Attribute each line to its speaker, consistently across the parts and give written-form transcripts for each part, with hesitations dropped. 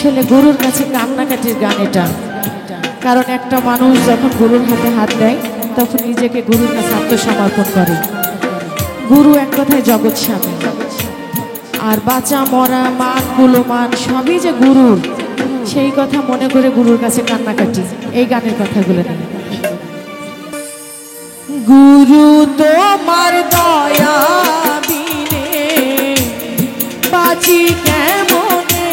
Speaker 1: আসলে গুরুর কাছে কান্নাকাটির গান এটা। কারণ একটা মানুষ যখন গুরুর হাতে হাত দেয় তখন নিজেকে গুরুর কাছে আত্মসমর্পণ করে। গুরু এক কথায় জগৎ স্বামী, আর বাঁচা মরা মান গুলোমান সবই যে গুরুর, সেই কথা মনে করে গুরুর কাছে কান্নাকাটি এই গানের কথাগুলো নিয়ে। গুরু তোমার দয়া বিনে বাঁচি কেমনে,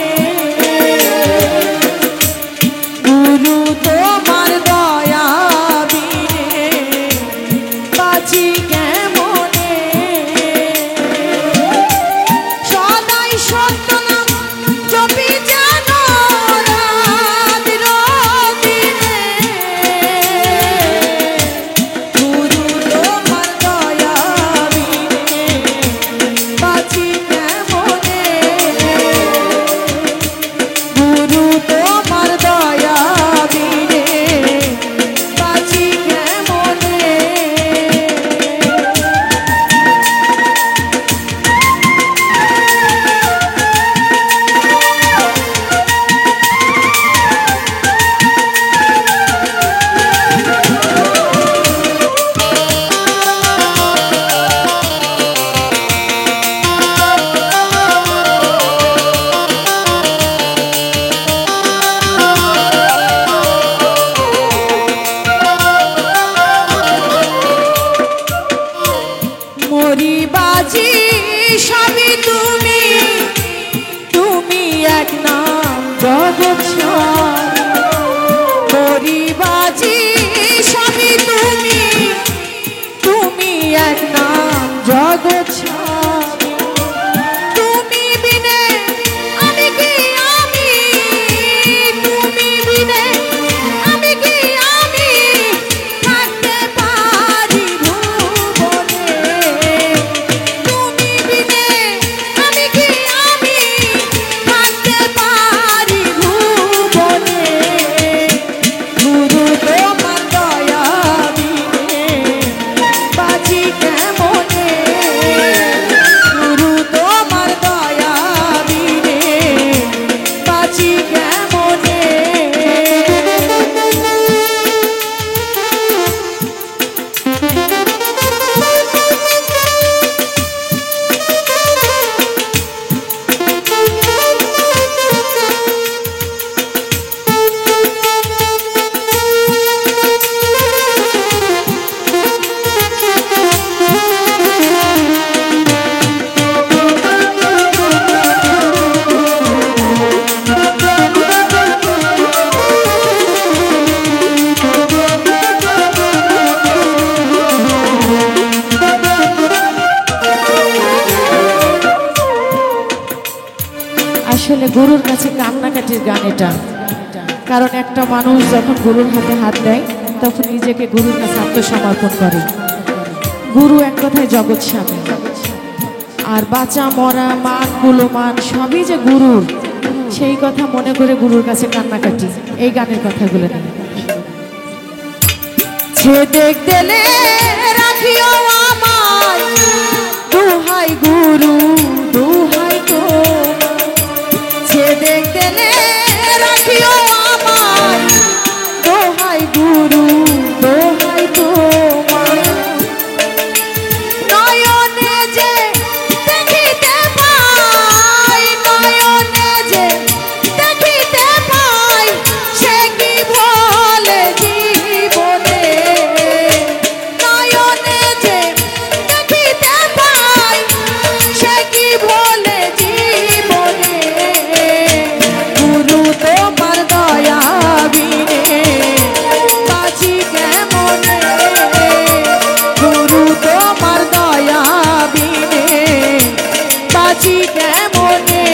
Speaker 1: গুরু তোমার দয়া বিনে বাঁচি কেমনে, সদাই সত্য নাম জপি যেন রাত রদিনে, গুরু তোমার দয়া বিনে বাঁচি কেমনে, গুরু তোমার দয়া বিনে বাঁচি কেমনে। মরি বাজি সবই তুমি, তুমি এক নাম জগৎ স্বামী, মরি বাজি সবই তুমি, তুমি এক নাম জগৎ স্বামী, তুমি বিনে আমি কি আমি, তুমি বিনে আমি কি আমি থাকতে পারি ভুবনে, তুমি বিনে আমি কি আমি থাকতে পারি ভুবনে, গুরু তোমার দয়া বিনে বাঁচি কেমনে, গুরু তোমার দয়া বিনে বাঁচি কেমনে। আসলে গুরুর কাছে কান্নাকাটির গান এটা। কারণ একটা মানুষ যখন গুরুর হাতে হাত দেয় তখন নিজেকে গুরুর কাছে আত্মসমর্পণ করে। গুরু এক কথায় জগৎ স্বামী, আর বাঁচা মরা মান গুলোমান সবই যে গুরুর, সেই কথা মনে করে গুরুর কাছে কান্নাকাটি এই গানের কথাগুলো নিয়ে। ছেদেক দিলে রাখিও আমায়, দুহাই গুরু দুহাই তোমার, ছেদেক দিলে রাখিও আমায়, দোহাই গুরু দোহাই তোমার, নয়নে যে দেখিতে পাই, নয়নে যে দেখিতে পাই, সে কি বলে জীবনে, নয়নে যে দেখিতে পাই, সে কি বলে জীবনে, গুরু তোমার দয়া বিনে বাঁচি কেমনে, গুরু তোমার দয়া বিনে বাঁচি কেমনে।